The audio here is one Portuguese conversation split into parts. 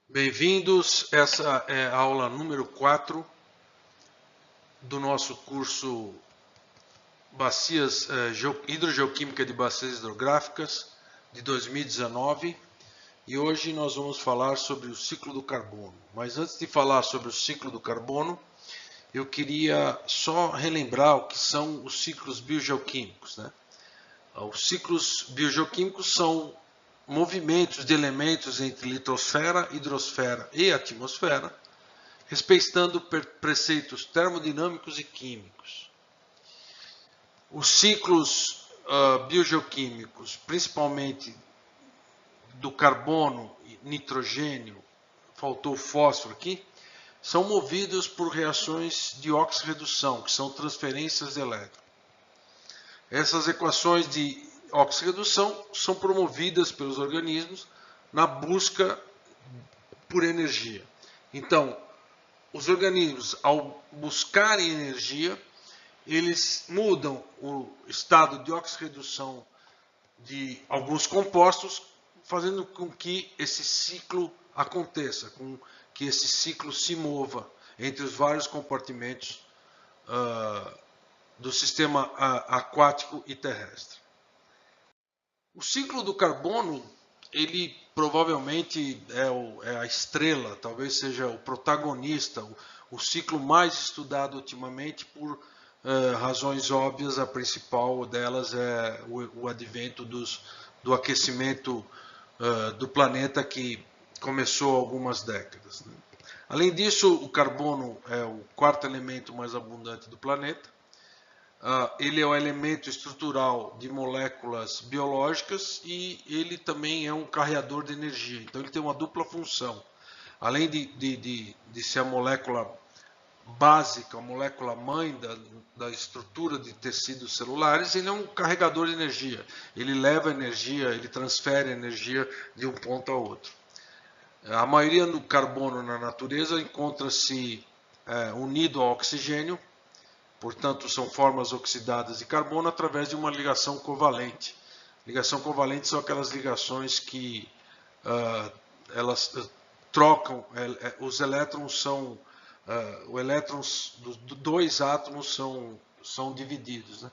Bem-vindos, essa é a aula número 4 do nosso curso Hidrogeoquímica de Bacias Hidrográficas de 2019 e hoje nós vamos falar sobre o ciclo do carbono. Mas antes de falar sobre o ciclo do carbono, eu queria só relembrar o que são os ciclos biogeoquímicos, né? Os ciclos biogeoquímicos são movimentos de elementos entre litosfera, hidrosfera e atmosfera, respeitando preceitos termodinâmicos e químicos. Os ciclos biogeoquímicos, principalmente do carbono, nitrogênio, faltou fósforo aqui, são movidos por reações de oxirredução, que são transferências de elétrons. Essas equações de oxirredução são promovidas pelos organismos na busca por energia. Então, os organismos, ao buscarem energia, eles mudam o estado de oxirredução de alguns compostos, fazendo com que esse ciclo aconteça, com que esse ciclo se mova entre os vários compartimentos do sistema aquático e terrestre. O ciclo do carbono, ele provavelmente é a estrela, talvez seja o protagonista, o ciclo mais estudado ultimamente por razões óbvias. A principal delas é o advento do aquecimento do planeta, que começou há algumas décadas, né? Além disso, o carbono é o quarto elemento mais abundante do planeta. Ele é o elemento estrutural de moléculas biológicas e ele também é um carreador de energia. Então ele tem uma dupla função. Além de ser a molécula básica, a molécula mãe da estrutura de tecidos celulares, ele é um carregador de energia. Ele leva energia, ele transfere energia de um ponto a outro. A maioria do carbono na natureza encontra-se unido ao oxigênio. Portanto, são formas oxidadas de carbono através de uma ligação covalente. Ligação covalente são aquelas ligações que elas trocam, os elétrons são, os elétrons dos dois átomos são divididos, né?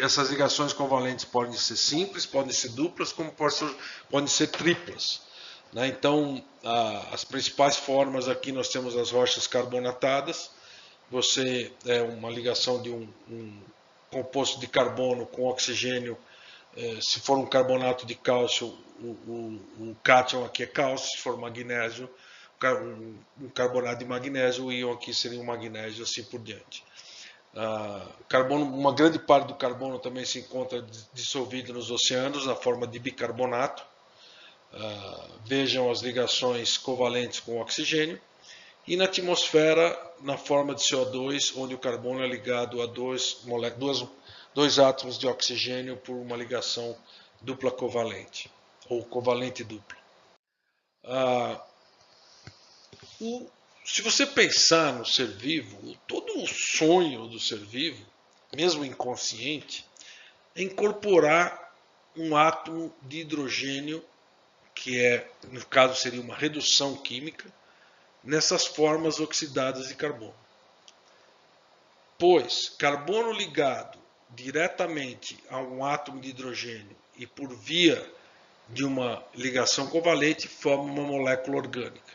Essas ligações covalentes podem ser simples, podem ser duplas, como podem ser triplas, né? Então, as principais formas aqui nós temos as rochas carbonatadas. Você é uma ligação de um composto de carbono com oxigênio. Se for um carbonato de cálcio, o cátion aqui é cálcio. Se for magnésio, um carbonato de magnésio, o íon aqui seria um magnésio, assim por diante. Carbono, uma grande parte do carbono também se encontra dissolvido nos oceanos na forma de bicarbonato. Vejam as ligações covalentes com o oxigênio. E na atmosfera, na forma de CO2, onde o carbono é ligado a dois átomos de oxigênio por uma ligação dupla covalente, ou covalente dupla. Se você pensar no ser vivo, todo o sonho do ser vivo, mesmo inconsciente, é incorporar um átomo de hidrogênio, que no caso seria uma redução química, nessas formas oxidadas de carbono. Pois carbono ligado diretamente a um átomo de hidrogênio e por via de uma ligação covalente forma uma molécula orgânica.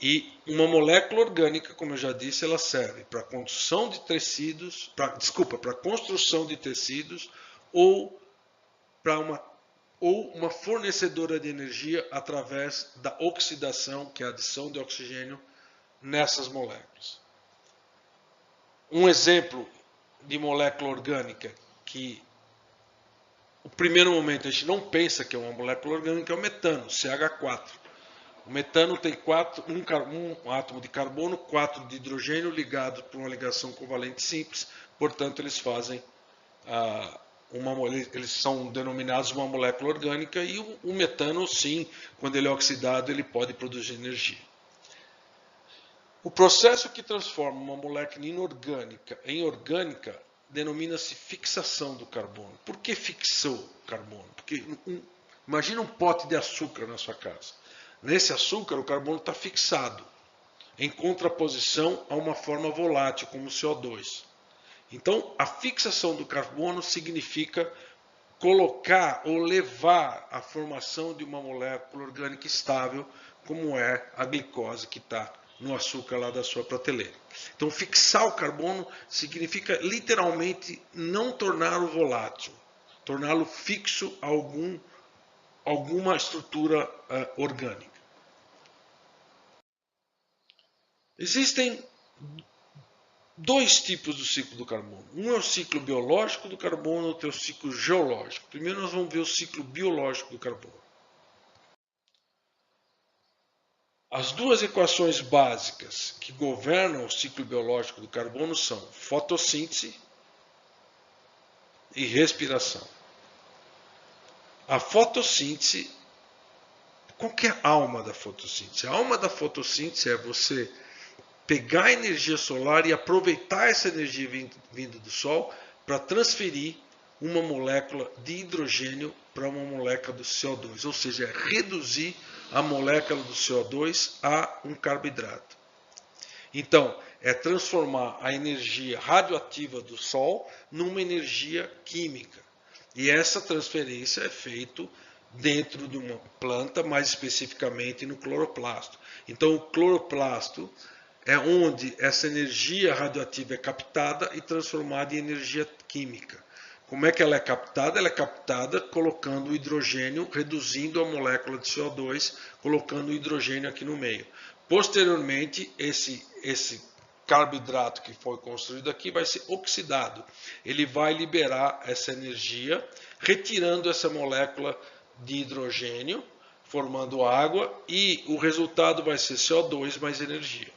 E uma molécula orgânica, como eu já disse, ela serve para construção de tecidos, para construção de tecidos ou para uma fornecedora de energia através da oxidação, que é a adição de oxigênio nessas moléculas. Um exemplo de molécula orgânica que, no primeiro momento, a gente não pensa que é uma molécula orgânica, é o metano, CH4. O metano tem um átomo de carbono, 4 de hidrogênio ligados por uma ligação covalente simples, portanto eles fazem eles são denominados uma molécula orgânica. E o metano, sim, quando ele é oxidado, ele pode produzir energia. O processo que transforma uma molécula inorgânica em orgânica denomina-se fixação do carbono. Por que fixou o carbono? Porque imagina um pote de açúcar na sua casa. Nesse açúcar, o carbono está fixado, em contraposição a uma forma volátil, como o CO2. Então, a fixação do carbono significa colocar ou levar a formação de uma molécula orgânica estável, como é a glicose que está no açúcar lá da sua prateleira. Então, fixar o carbono significa literalmente não torná-lo volátil, torná-lo fixo a alguma estrutura orgânica. Existem dois tipos do ciclo do carbono. Um é o ciclo biológico do carbono, outro é o ciclo geológico. Primeiro nós vamos ver o ciclo biológico do carbono. As duas equações básicas que governam o ciclo biológico do carbono são fotossíntese e respiração. A fotossíntese, qual que é a alma da fotossíntese? A alma da fotossíntese é você pegar a energia solar e aproveitar essa energia vindo do Sol para transferir uma molécula de hidrogênio para uma molécula do CO2, ou seja, reduzir a molécula do CO2 a um carboidrato. Então, é transformar a energia radioativa do Sol numa energia química. E essa transferência é feita dentro de uma planta, mais especificamente no cloroplasto. Então, o cloroplasto é onde essa energia radioativa é captada e transformada em energia química. Como é que ela é captada? Ela é captada colocando o hidrogênio, reduzindo a molécula de CO2, colocando o hidrogênio aqui no meio. Posteriormente, esse carboidrato que foi construído aqui vai ser oxidado. Ele vai liberar essa energia, retirando essa molécula de hidrogênio, formando água, e o resultado vai ser CO2 mais energia.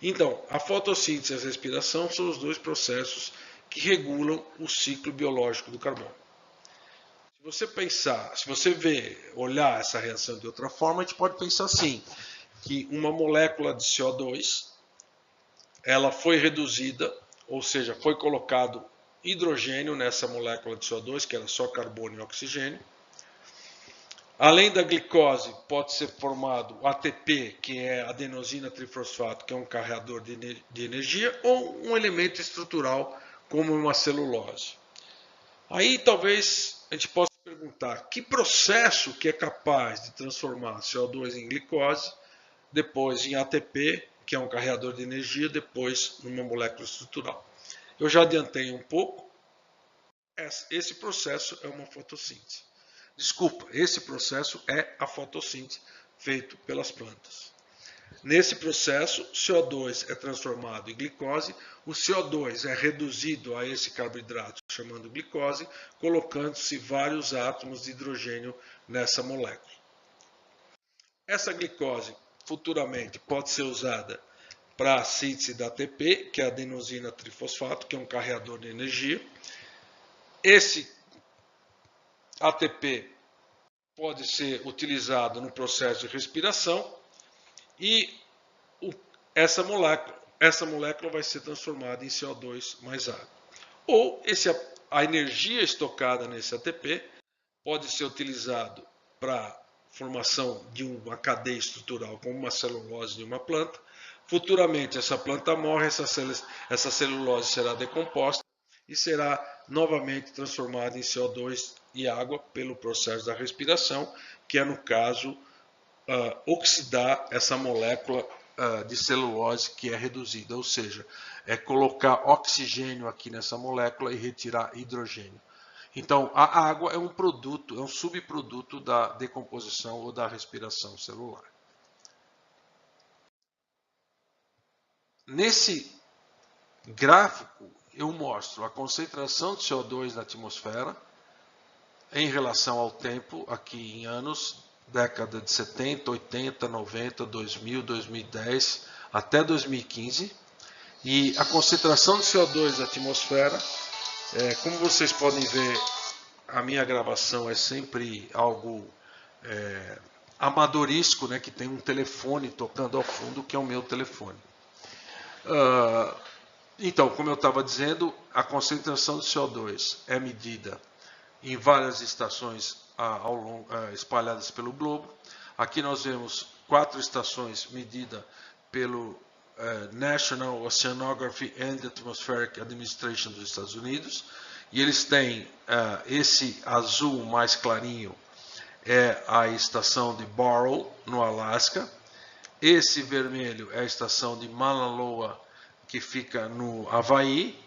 Então, a fotossíntese e a respiração são os dois processos que regulam o ciclo biológico do carbono. Se você pensar, se você olhar essa reação de outra forma, a gente pode pensar assim, que uma molécula de CO2, ela foi reduzida, ou seja, foi colocado hidrogênio nessa molécula de CO2, que era só carbono e oxigênio. Além da glicose, pode ser formado ATP, que é adenosina trifosfato, que é um carreador de energia, ou um elemento estrutural, como uma celulose. Aí talvez a gente possa perguntar, que processo que é capaz de transformar CO2 em glicose, depois em ATP, que é um carreador de energia, depois numa molécula estrutural. Eu já adiantei um pouco, esse processo é uma fotossíntese. Desculpa, esse processo é a fotossíntese feito pelas plantas. Nesse processo, CO2 é transformado em glicose, o CO2 é reduzido a esse carboidrato, chamando glicose, colocando-se vários átomos de hidrogênio nessa molécula. Essa glicose, futuramente, pode ser usada para a síntese da ATP, que é a adenosina trifosfato, que é um carreador de energia. Esse ATP pode ser utilizado no processo de respiração e essa molécula vai ser transformada em CO2 mais água. Ou a energia estocada nesse ATP pode ser utilizado para a formação de uma cadeia estrutural, como uma celulose de uma planta. Futuramente essa planta morre, essa celulose será decomposta e será novamente transformada em CO2 e água pelo processo da respiração, que é, no caso, oxidar essa molécula de celulose que é reduzida, ou seja, é colocar oxigênio aqui nessa molécula e retirar hidrogênio. Então, a água é um produto, é um subproduto da decomposição ou da respiração celular. Nesse gráfico, eu mostro a concentração de CO2 na atmosfera em relação ao tempo, aqui em anos, década de 70, 80, 90, 2000, 2010, até 2015. E a concentração de CO2 na atmosfera, como vocês podem ver, a minha gravação é sempre algo amadorístico, né, que tem um telefone tocando ao fundo, que é o meu telefone. Então, como eu estava dizendo, a concentração de CO2 é medida em várias estações espalhadas pelo globo. Aqui nós vemos 4 estações medidas pelo National Oceanography and Atmospheric Administration dos Estados Unidos. E eles têm esse azul mais clarinho, é a estação de Barrow, no Alasca. Esse vermelho é a estação de Mauna Loa, que fica no Havaí.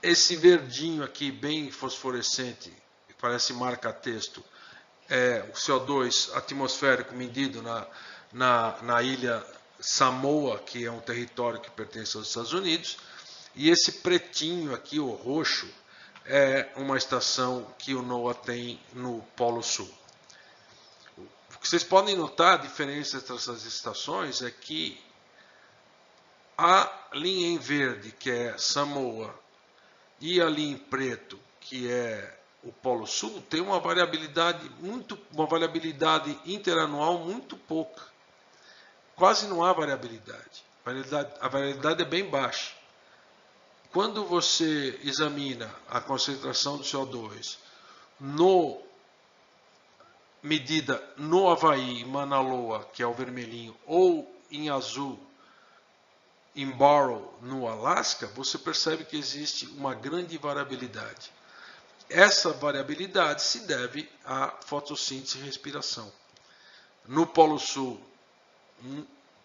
Esse verdinho aqui, bem fosforescente, que parece marca-texto, é o CO2 atmosférico medido na ilha Samoa, que é um território que pertence aos Estados Unidos. E esse pretinho aqui, o roxo, é uma estação que o NOAA tem no Polo Sul. O que vocês podem notar, a diferença entre essas estações, é que a linha em verde, que é Samoa, e a linha em preto, que é o Polo Sul, tem uma variabilidade interanual muito pouca. Quase não há variabilidade. A variabilidade é bem baixa. Quando você examina a concentração do CO2 medida no Havaí, em Mauna Loa, que é o vermelhinho, ou em azul, em Barrow, no Alasca, você percebe que existe uma grande variabilidade. Essa variabilidade se deve à fotossíntese e respiração. No Polo Sul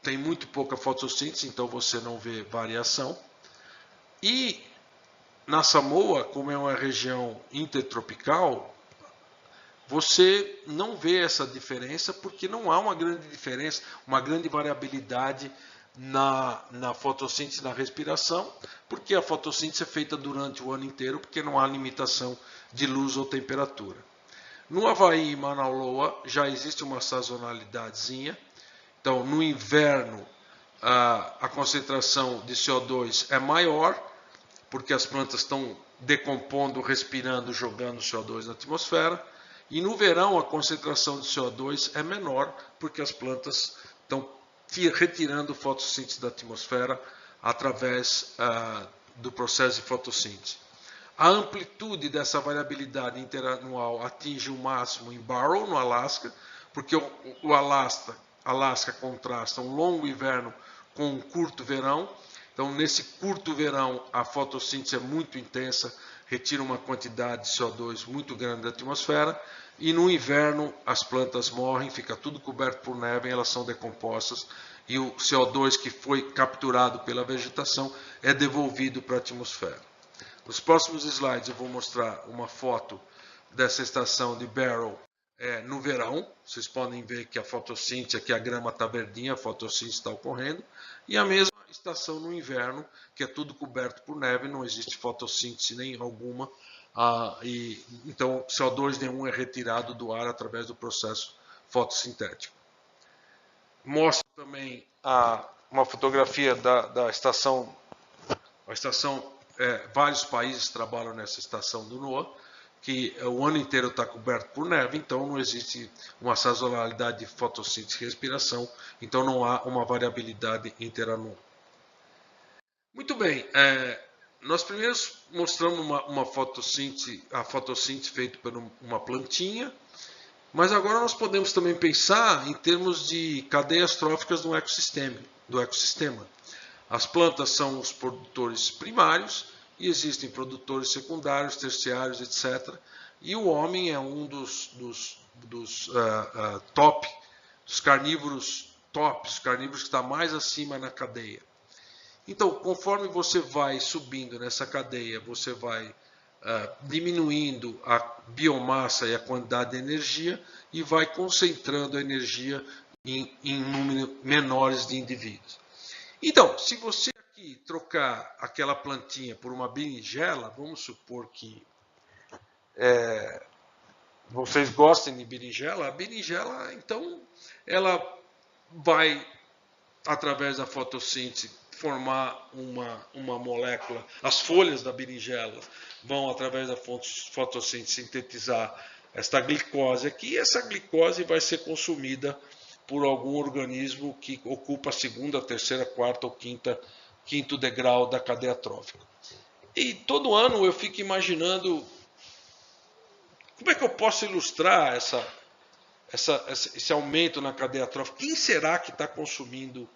tem muito pouca fotossíntese, então você não vê variação. E na Samoa, como é uma região intertropical, você não vê essa diferença porque não há uma grande diferença, uma grande variabilidade na fotossíntese e na respiração, porque a fotossíntese é feita durante o ano inteiro, porque não há limitação de luz ou temperatura. No Havaí e Mauna Loa já existe uma sazonalidadezinha. Então, no inverno, a concentração de CO2 é maior, porque as plantas estão decompondo, respirando, jogando CO2 na atmosfera. E no verão, a concentração de CO2 é menor, porque as plantas estão retirando fotossíntese da atmosfera através do processo de fotossíntese. A amplitude dessa variabilidade interanual atinge o máximo em Barrow, no Alasca, porque o Alasca contrasta um longo inverno com um curto verão. Então, nesse curto verão, a fotossíntese é muito intensa, retira uma quantidade de CO2 muito grande da atmosfera, e no inverno as plantas morrem, fica tudo coberto por neve, elas são decompostas, e o CO2 que foi capturado pela vegetação é devolvido para a atmosfera. Nos próximos slides eu vou mostrar uma foto dessa estação de Barrow no verão. Vocês podem ver que a fotossíntese, aqui a grama está verdinha, a fotossíntese está ocorrendo, e a mesma estação no inverno, que é tudo coberto por neve, não existe fotossíntese nem alguma, então CO2 nenhum é retirado do ar através do processo fotossintético. Mostro também uma fotografia da estação. Vários países trabalham nessa estação do NOAA, que o ano inteiro está coberto por neve, então não existe uma sazonalidade de fotossíntese e respiração, então não há uma variabilidade interanual. Muito bem, nós primeiro mostramos uma fotossíntese, a fotossíntese feita por uma plantinha, mas agora nós podemos também pensar em termos de cadeias tróficas do ecossistema. As plantas são os produtores primários e existem produtores secundários, terciários, etc. E o homem é um dos carnívoros top, os carnívoros que está mais acima na cadeia. Então, conforme você vai subindo nessa cadeia, você vai diminuindo a biomassa e a quantidade de energia e vai concentrando a energia em números menores de indivíduos. Então, se você aqui trocar aquela plantinha por uma berinjela, vamos supor que vocês gostem de berinjela, a berinjela, então, ela vai, através da fotossíntese, formar uma molécula. As folhas da berinjela vão, através da fotossíntese, sintetizar esta glicose aqui, e essa glicose vai ser consumida por algum organismo que ocupa a segunda, terceira, quarta ou quinto degrau da cadeia trófica. E todo ano eu fico imaginando como é que eu posso ilustrar esse aumento na cadeia trófica. Quem será que está consumindo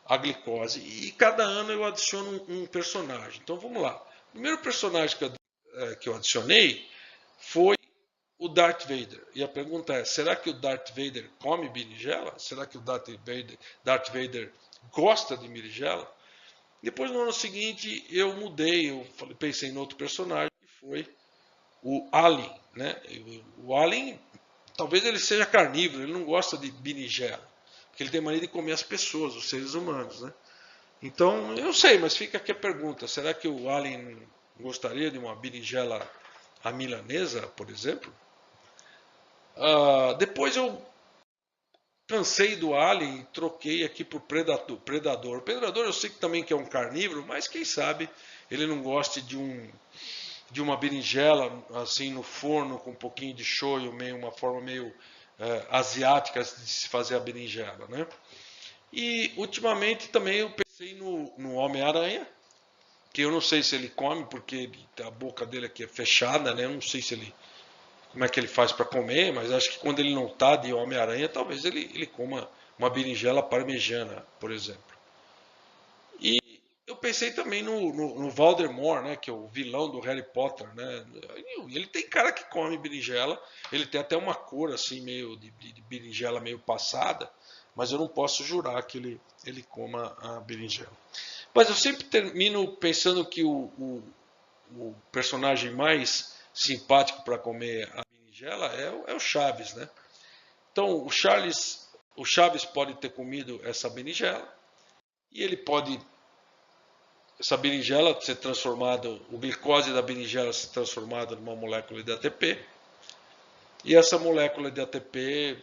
a glicose? E cada ano eu adiciono um personagem. Então vamos lá. O primeiro personagem que eu adicionei foi o Darth Vader. E a pergunta é, será que o Darth Vader come berinjela? Será que o Darth Vader gosta de berinjela? Depois, no ano seguinte, eu mudei, pensei em outro personagem, que foi o Alien. Né? O Alien, talvez ele seja carnívoro, ele não gosta de berinjela, porque ele tem mania de comer as pessoas, os seres humanos. Né? Então, eu não sei, mas fica aqui a pergunta, será que o Alien gostaria de uma berinjela à milanesa, por exemplo? Depois eu cansei do Alien e troquei aqui por Predador. O Predador eu sei que também que é um carnívoro, mas quem sabe ele não goste de uma berinjela assim no forno com um pouquinho de shoyu, uma forma meio asiática de se fazer a berinjela, né? E ultimamente também eu pensei no Homem-Aranha, que eu não sei se ele come porque a boca dele aqui é fechada, né? Eu não sei se ele como é que ele faz para comer, mas acho que quando ele não está de Homem-Aranha, talvez ele coma uma berinjela parmegiana, por exemplo. E eu pensei também no Voldemort, né, que é o vilão do Harry Potter. Né? Ele tem cara que come berinjela, ele tem até uma cor assim, meio de berinjela meio passada, mas eu não posso jurar que ele coma a berinjela. Mas eu sempre termino pensando que o personagem mais simpático para comer a berinjela é o Chaves, né? Então o Chaves pode ter comido essa berinjela e ele pode essa berinjela ser transformada, o glicose da berinjela ser transformada numa molécula de ATP e essa molécula de ATP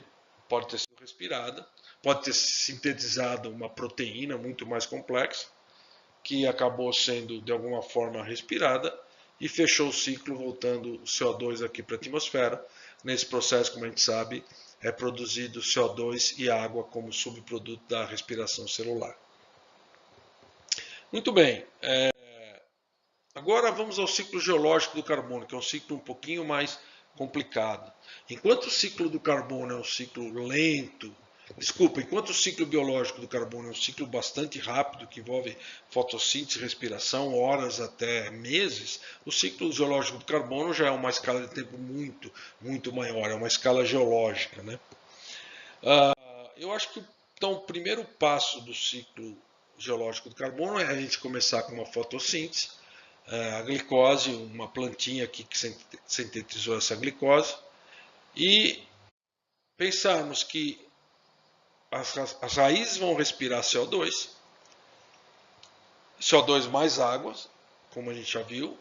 pode ter sido respirada, pode ter sintetizado uma proteína muito mais complexa que acabou sendo de alguma forma respirada e fechou o ciclo voltando o CO2 aqui para a atmosfera. Nesse processo, como a gente sabe, é produzido CO2 e água como subproduto da respiração celular. Muito bem, agora vamos ao ciclo geológico do carbono, que é um ciclo um pouquinho mais complicado. Enquanto o ciclo do carbono é um ciclo lento, enquanto o ciclo biológico do carbono é um ciclo bastante rápido, que envolve fotossíntese e respiração, horas até meses, o ciclo geológico do carbono já é uma escala de tempo muito, muito maior, é uma escala geológica. Né? Eu acho que então, o primeiro passo do ciclo geológico do carbono é a gente começar com uma fotossíntese, a glicose, uma plantinha aqui que sintetizou essa glicose, e pensarmos que as raízes vão respirar CO2, CO2 mais água, como a gente já viu.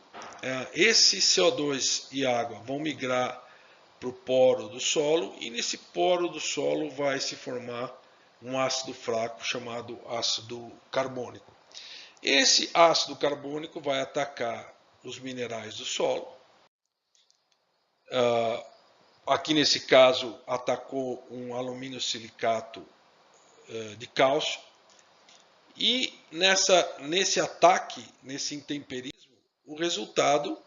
Esse CO2 e água vão migrar para o poro do solo, e nesse poro do solo vai se formar um ácido fraco chamado ácido carbônico. Esse ácido carbônico vai atacar os minerais do solo. Aqui nesse caso atacou um alumínio silicato de cálcio. E nesse ataque, nesse intemperismo, o resultado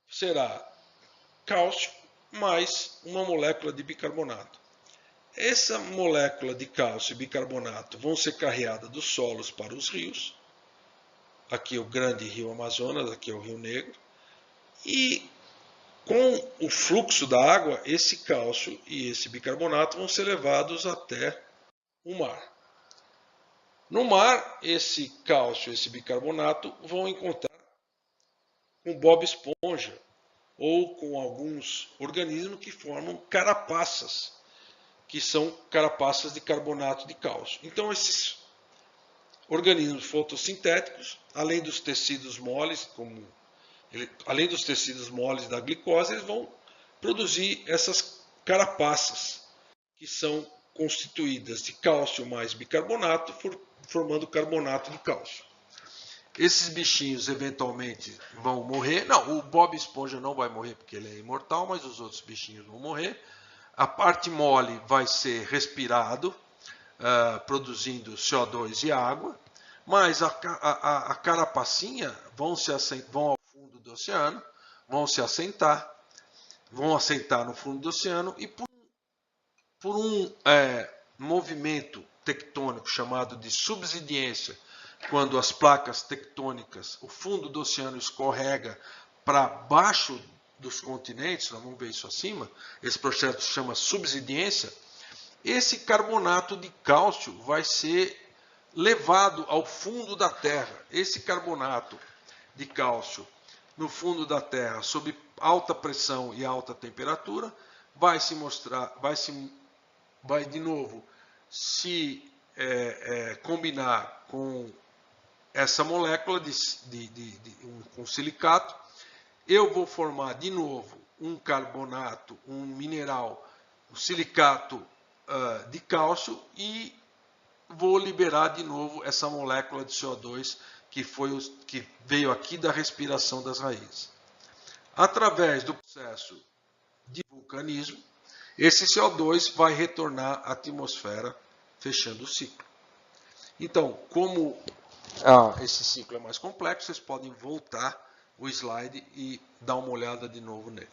será cálcio mais uma molécula de bicarbonato. Essa molécula de cálcio e bicarbonato vão ser carreadas dos solos para os rios. Aqui é o grande rio Amazonas, aqui é o Rio Negro. E com o fluxo da água, esse cálcio e esse bicarbonato vão ser levados até o mar. No mar, esse cálcio e esse bicarbonato vão encontrar com Bob Esponja ou com alguns organismos que formam carapaças, que são carapaças de carbonato de cálcio. Então, esses organismos fotossintéticos, além dos tecidos moles, além dos tecidos moles da glicose, eles vão produzir essas carapaças, que são constituídas de cálcio mais bicarbonato, formando carbonato de cálcio. Esses bichinhos eventualmente vão morrer. Não, o Bob Esponja não vai morrer porque ele é imortal, mas os outros bichinhos vão morrer. A parte mole vai ser respirado, produzindo CO2 e água, mas a carapacinha vão ao fundo do oceano, vão assentar no fundo do oceano e por por um movimento tectônico chamado de subsidiência, quando as placas tectônicas, o fundo do oceano escorrega para baixo dos continentes, nós vamos ver isso acima, esse processo se chama subsidiência, esse carbonato de cálcio vai ser levado ao fundo da Terra. Esse carbonato de cálcio no fundo da Terra, sob alta pressão e alta temperatura, vai se mostrar, vai de novo se combinar com essa molécula com silicato. Eu vou formar de novo um carbonato, um mineral, um silicato de cálcio e vou liberar de novo essa molécula de CO2 que veio aqui da respiração das raízes. Através do processo de vulcanismo, esse CO2 vai retornar à atmosfera, fechando o ciclo. Então, como esse ciclo é mais complexo, vocês podem voltar o slide e dar uma olhada de novo nele.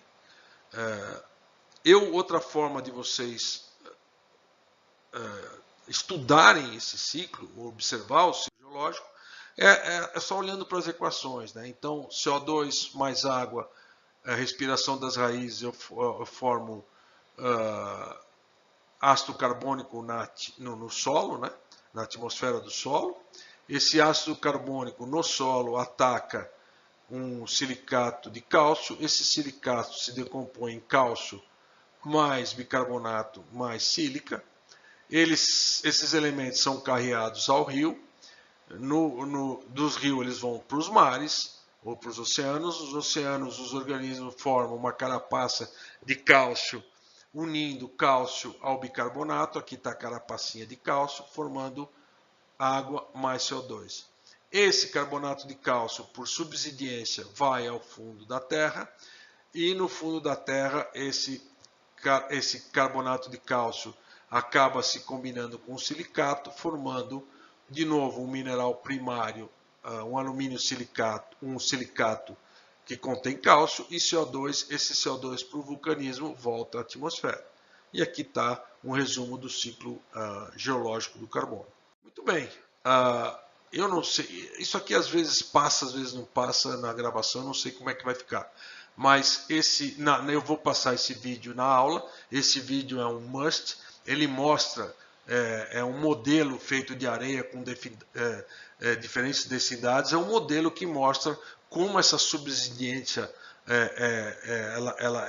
Outra forma de vocês estudarem esse ciclo, observar o ciclo geológico, é só olhando para as equações, né? Então, CO2 mais água, a respiração das raízes, eu formo ácido carbônico no solo, né? Na atmosfera do solo. Esse ácido carbônico no solo ataca um silicato de cálcio. Esse silicato se decompõe em cálcio mais bicarbonato mais sílica. Esses elementos são carreados ao rio. Dos rios eles vão para os mares ou para os oceanos. Os oceanos, os organismos formam uma carapaça de cálcio, unindo cálcio ao bicarbonato. Aqui está a carapacinha de cálcio, formando água mais CO2. Esse carbonato de cálcio, por subsidiência, vai ao fundo da Terra. E no fundo da Terra, esse carbonato de cálcio acaba se combinando com o silicato, formando de novo um mineral primário, um alumínio silicato, um silicato que contém cálcio e CO2. Esse CO2 para o vulcanismo volta à atmosfera. E aqui está um resumo do ciclo geológico do carbono. Muito bem, eu não sei, isso aqui às vezes passa, às vezes não passa na gravação, eu não sei como é que vai ficar. Mas eu vou passar esse vídeo na aula. Esse vídeo é um must. Ele mostra, um modelo feito de areia com diferentes densidades. É um modelo que mostra como essa subsidência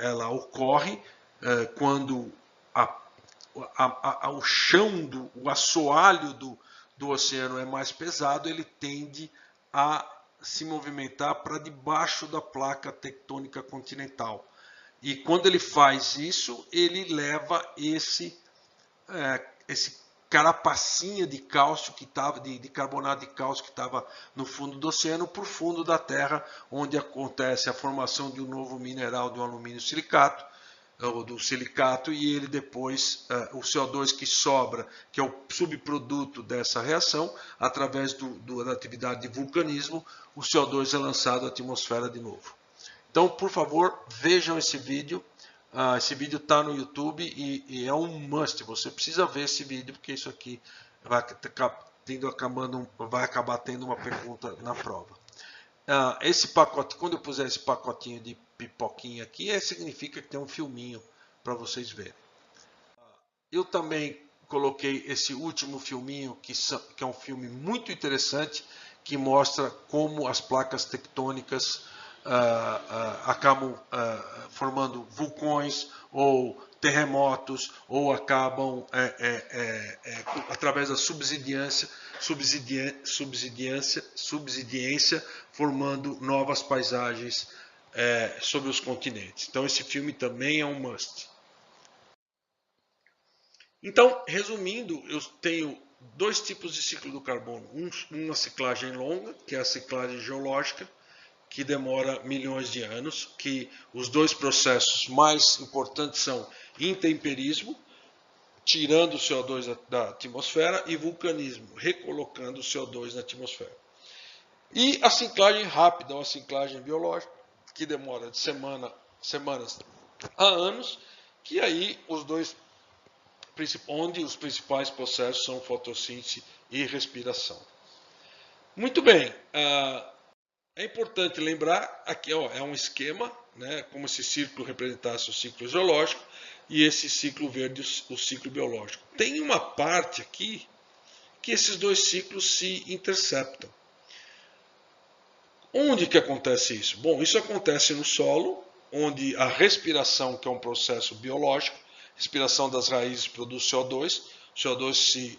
ela ocorre quando o chão, o assoalho do oceano é mais pesado, ele tende a se movimentar para debaixo da placa tectônica continental. E quando ele faz isso, ele leva esse carapacinha de cálcio que estava, de carbonato de cálcio que estava no fundo do oceano, para o fundo da Terra, onde acontece a formação de um novo mineral, do alumínio silicato, ou do silicato, e ele depois, o CO2 que sobra, que é o subproduto dessa reação, através da atividade de vulcanismo, o CO2 é lançado à atmosfera de novo. Então, por favor, vejam esse vídeo. Esse vídeo está no YouTube e é um must. Você precisa ver esse vídeo, porque isso aqui vai acabar tendo uma pergunta na prova. Esse pacote, quando eu puser esse pacotinho de pipoquinha aqui, significa que tem um filminho para vocês verem. Eu também coloquei esse último filminho, que é um filme muito interessante, que mostra como as placas tectônicas acabam formando vulcões ou terremotos, ou acabam através da subsidiência, formando novas paisagens sobre os continentes. Então esse filme também é um must. Então, resumindo, eu tenho dois tipos de ciclo do carbono. Uma ciclagem longa, que é a ciclagem geológica, que demora milhões de anos, que os dois processos mais importantes são intemperismo, tirando o CO2 da atmosfera, e vulcanismo, recolocando o CO2 na atmosfera. E a ciclagem rápida, ou a ciclagem biológica, que demora de semanas a anos, que aí os dois onde os principais processos são fotossíntese e respiração. Muito bem, é importante lembrar, aqui é um esquema, né, como se esse círculo representasse o ciclo geológico e esse ciclo verde o ciclo biológico. Tem uma parte aqui que esses dois ciclos se interceptam. Onde que acontece isso? Bom, isso acontece no solo, onde a respiração, que é um processo biológico, respiração das raízes produz CO2, o CO2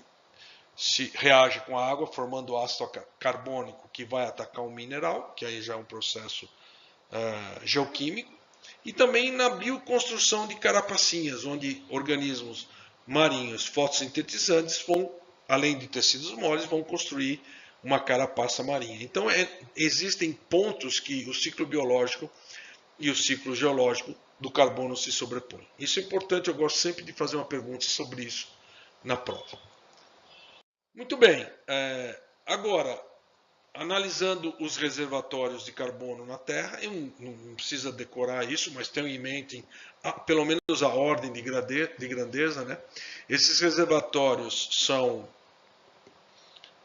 se reage com a água, formando ácido carbônico que vai atacar um mineral, que aí já é um processo geoquímico, e também na bioconstrução de carapacinhas, onde organismos marinhos fotossintetizantes vão, além de tecidos moles, vão construir uma carapaça marinha. Então existem pontos que o ciclo biológico e o ciclo geológico do carbono se sobrepõem. Isso é importante, eu gosto sempre de fazer uma pergunta sobre isso na prova. Muito bem, agora, analisando os reservatórios de carbono na Terra, eu não precisa decorar isso, mas tenham em mente pelo menos a ordem de grandeza, né? Esses reservatórios são,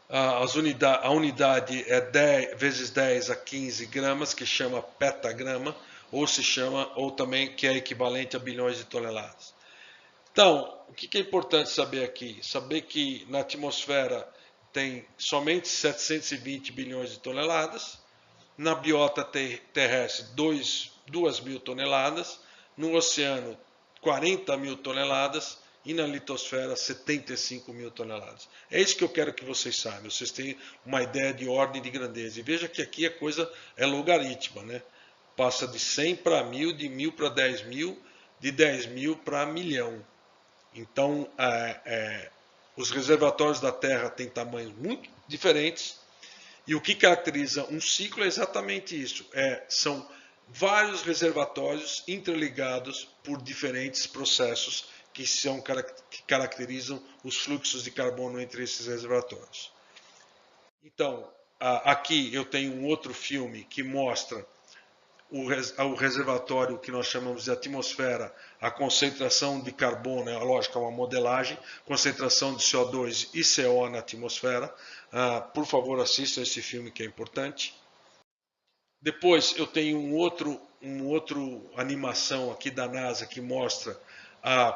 a unidade é 10 vezes 10 a 15 gramas, que chama petagrama, ou também que é equivalente a bilhões de toneladas. Então, o que é importante saber aqui? Saber que na atmosfera tem somente 720 bilhões de toneladas, na biota terrestre 2.000 toneladas, no oceano 40 mil toneladas e na litosfera 75 mil toneladas. É isso que eu quero que vocês saibam, vocês tenham uma ideia de ordem de grandeza. E veja que aqui a coisa é logarítmica, né? Passa de 100 para 1000, de 1000 para 10 mil, de 10 mil para milhão. Então, os reservatórios da Terra têm tamanhos muito diferentes, e o que caracteriza um ciclo é exatamente isso, são vários reservatórios interligados por diferentes processos que caracterizam os fluxos de carbono entre esses reservatórios. Então, aqui eu tenho um outro filme que mostra o reservatório que nós chamamos de atmosfera, a concentração de carbono, lógico, é uma modelagem, concentração de CO2 e CO na atmosfera. Por favor, assistam esse filme que é importante. Depois eu tenho um outro animação aqui da NASA que mostra a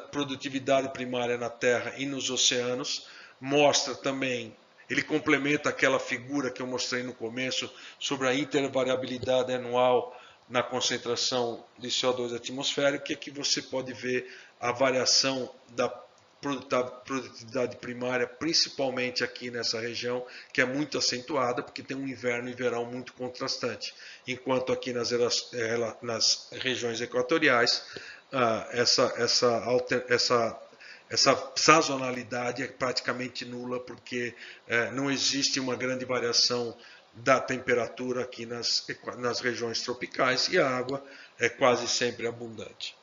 produtividade primária na Terra e nos oceanos. Mostra também, ele complementa aquela figura que eu mostrei no começo sobre a intervariabilidade anual na concentração de CO2 atmosférico, que aqui você pode ver a variação da produtividade primária, principalmente aqui nessa região, que é muito acentuada, porque tem um inverno e verão muito contrastante. Enquanto aqui nas regiões equatoriais, essa sazonalidade é praticamente nula, porque não existe uma grande variação da temperatura aqui nas regiões tropicais e a água é quase sempre abundante.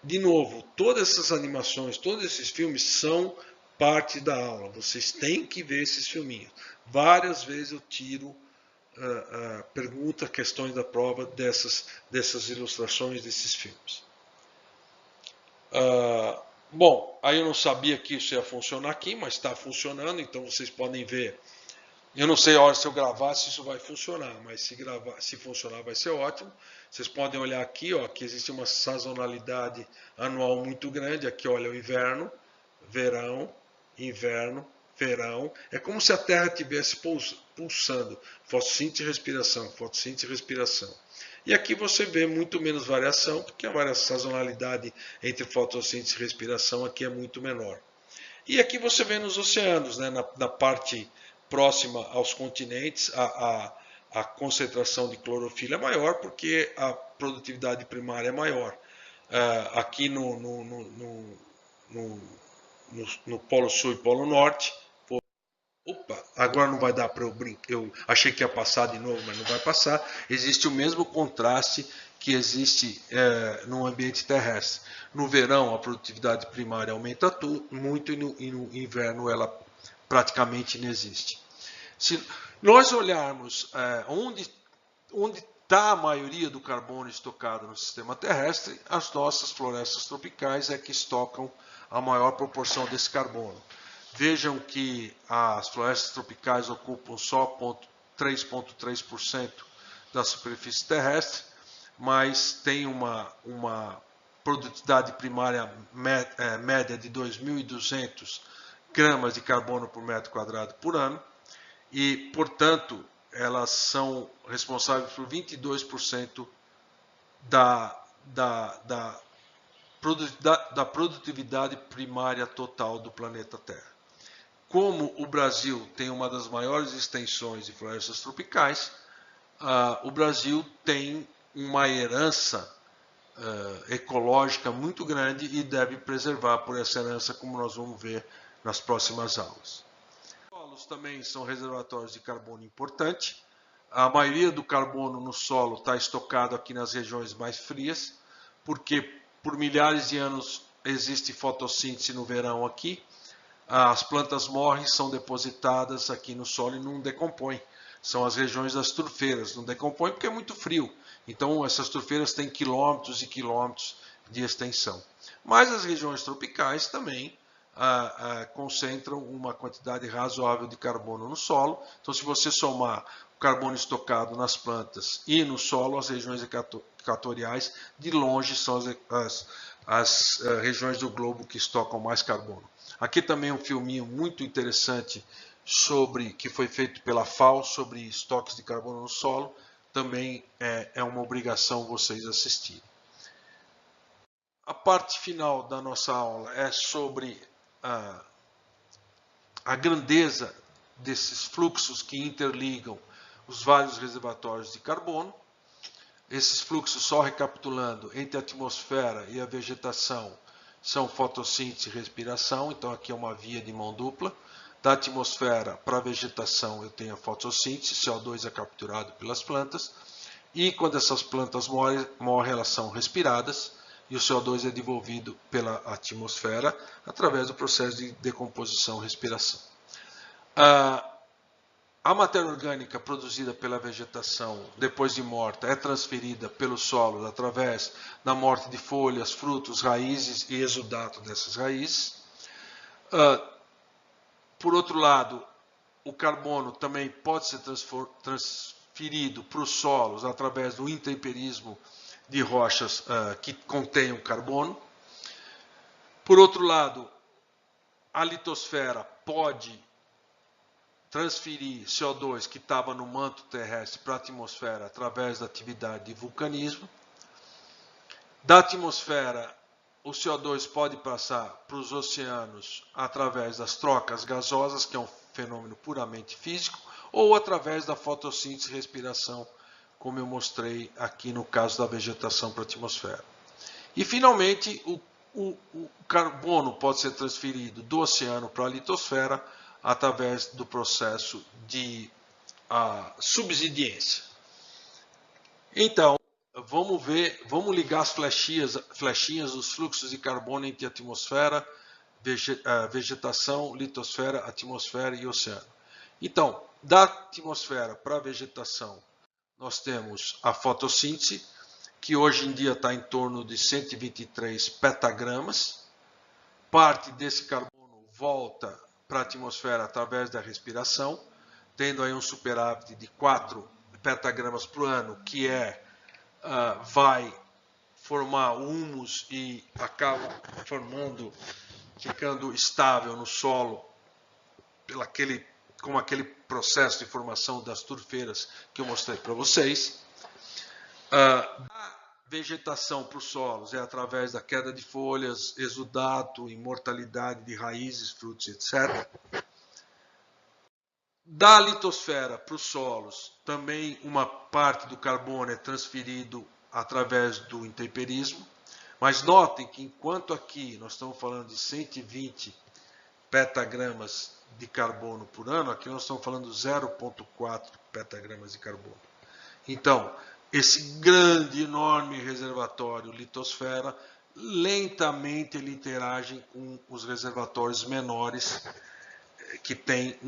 De novo, todas essas animações, todos esses filmes são parte da aula. Vocês têm que ver esses filminhos. Várias vezes eu tiro perguntas, questões da prova dessas ilustrações, desses filmes. Bom, aí eu não sabia que isso ia funcionar aqui, mas está funcionando, então vocês podem ver. Eu não sei a hora se eu gravar se isso vai funcionar, mas se funcionar vai ser ótimo. Vocês podem olhar aqui, que existe uma sazonalidade anual muito grande. Aqui, olha, o inverno, verão, inverno, verão. É como se a Terra estivesse pulsando. Fotossíntese e respiração, fotossíntese e respiração. E aqui você vê muito menos variação, porque a sazonalidade entre fotossíntese e respiração aqui é muito menor. E aqui você vê nos oceanos, né, na parte próxima aos continentes, a concentração de clorofila é maior porque a produtividade primária é maior. Aqui no Polo Sul e Polo Norte, agora não vai dar para eu brincar, eu achei que ia passar de novo, mas não vai passar. Existe o mesmo contraste que existe no ambiente terrestre. No verão a produtividade primária aumenta muito e no inverno ela praticamente não existe. Se nós olharmos onde da maioria do carbono estocado no sistema terrestre, as nossas florestas tropicais é que estocam a maior proporção desse carbono. Vejam que as florestas tropicais ocupam só 3,3% da superfície terrestre, mas tem uma produtividade primária média de 2.200 gramas de carbono por metro quadrado por ano e, portanto, elas são responsáveis por 22% da produtividade primária total do planeta Terra. Como o Brasil tem uma das maiores extensões de florestas tropicais, o Brasil tem uma herança ecológica muito grande e deve preservar por essa herança, como nós vamos ver nas próximas aulas. Os solos também são reservatórios de carbono importante. A maioria do carbono no solo está estocado aqui nas regiões mais frias, porque por milhares de anos existe fotossíntese no verão aqui. As plantas morrem, são depositadas aqui no solo e não decompõem. São as regiões das turfeiras, não decompõem porque é muito frio. Então essas turfeiras têm quilômetros e quilômetros de extensão. Mas as regiões tropicais também concentram uma quantidade razoável de carbono no solo. Então, se você somar o carbono estocado nas plantas e no solo, as regiões equatoriais de longe são as regiões do globo que estocam mais carbono. Aqui também um filminho muito interessante que foi feito pela FAO sobre estoques de carbono no solo. Também é uma obrigação vocês assistirem. A parte final da nossa aula é sobre a grandeza desses fluxos que interligam os vários reservatórios de carbono. Esses fluxos, só recapitulando, entre a atmosfera e a vegetação, são fotossíntese e respiração. Então aqui é uma via de mão dupla. Da atmosfera para a vegetação eu tenho a fotossíntese, CO2 é capturado pelas plantas. E quando essas plantas morrem, elas são respiradas e o CO2 é devolvido pela atmosfera através do processo de decomposição e respiração. A matéria orgânica produzida pela vegetação depois de morta é transferida pelos solos através da morte de folhas, frutos, raízes e exudato dessas raízes. Por outro lado, o carbono também pode ser transferido para os solos através do intemperismo de rochas que contenham carbono. Por outro lado, a litosfera pode transferir CO2 que estava no manto terrestre para a atmosfera através da atividade de vulcanismo. Da atmosfera, o CO2 pode passar para os oceanos através das trocas gasosas, que é um fenômeno puramente físico, ou através da fotossíntese e respiração, como eu mostrei aqui no caso da vegetação para a atmosfera. E, finalmente, o carbono pode ser transferido do oceano para a litosfera através do processo de subsidência. Então, vamos ligar as flechinhas dos fluxos de carbono entre atmosfera, vegetação, litosfera, atmosfera e oceano. Então, da atmosfera para a vegetação, nós temos a fotossíntese, que hoje em dia está em torno de 123 petagramas. Parte desse carbono volta para a atmosfera através da respiração, tendo aí um superávit de 4 petagramas por ano, que vai formar humus e acaba ficando estável no solo com aquele processo de formação das turfeiras que eu mostrei para vocês. A vegetação para os solos é através da queda de folhas, exudato, imortalidade de raízes, frutos, etc. Da litosfera para os solos, também uma parte do carbono é transferido através do intemperismo. Mas notem que enquanto aqui nós estamos falando de 120 petagramas de carbono por ano, aqui nós estamos falando de 0,4 petagramas de carbono. Então, esse grande, enorme reservatório litosfera, lentamente ele interage com os reservatórios menores, que tem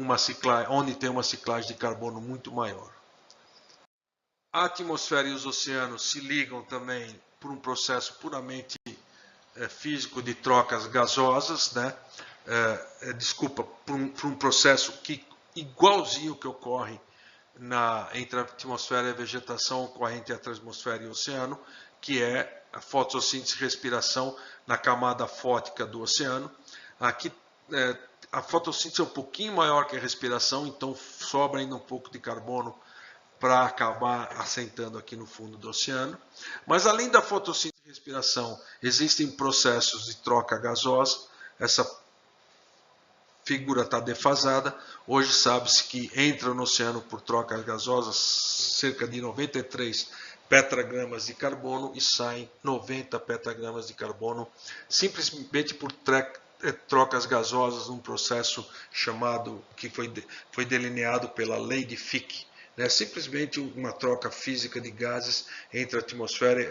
onde tem uma ciclagem de carbono muito maior. A atmosfera e os oceanos se ligam também por um processo puramente físico de trocas gasosas, né? Por um processo igualzinho que ocorre entre a atmosfera e a vegetação, ocorrente entre a atmosfera e o oceano, que é a fotossíntese e respiração na camada fótica do oceano. Aqui a fotossíntese é um pouquinho maior que a respiração, então sobra ainda um pouco de carbono para acabar assentando aqui no fundo do oceano. Mas além da fotossíntese e respiração, existem processos de troca gasosa. Essa figura está defasada. Hoje sabe-se que entra no oceano por trocas gasosas cerca de 93 petagramas de carbono e saem 90 petagramas de carbono simplesmente por trocas gasosas num processo chamado, que foi delineado pela lei de Fick. É simplesmente uma troca física de gases entre a atmosfera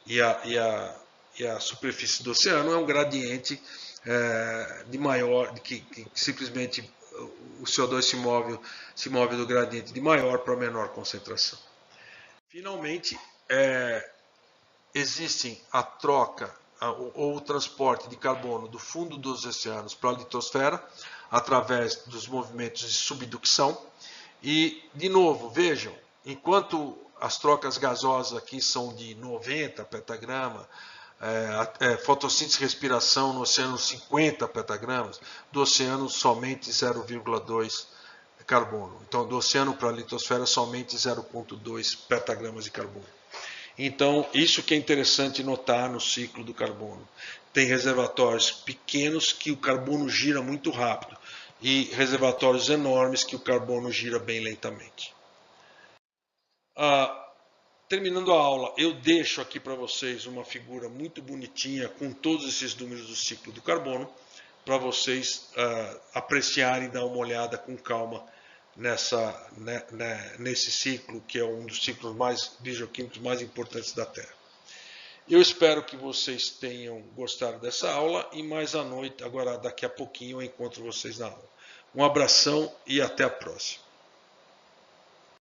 e a superfície do oceano. É um gradiente de maior, que simplesmente o CO2 se move do gradiente de maior para menor concentração. Finalmente, existem a troca ou o transporte de carbono do fundo dos oceanos para a litosfera através dos movimentos de subducção. E, de novo, vejam, enquanto as trocas gasosas aqui são de 90 petagramas, fotossíntese e respiração no oceano 50 petagramas, do oceano somente 0,2 carbono. Então, do oceano para a litosfera somente 0,2 petagramas de carbono. Então, isso que é interessante notar no ciclo do carbono. Tem reservatórios pequenos que o carbono gira muito rápido e reservatórios enormes que o carbono gira bem lentamente. Terminando a aula, eu deixo aqui para vocês uma figura muito bonitinha com todos esses números do ciclo do carbono, para vocês apreciarem e dar uma olhada com calma nesse ciclo, que é um dos ciclos bioquímicos mais importantes da Terra. Eu espero que vocês tenham gostado dessa aula e mais à noite, agora daqui a pouquinho eu encontro vocês na aula. Um abração e até a próxima.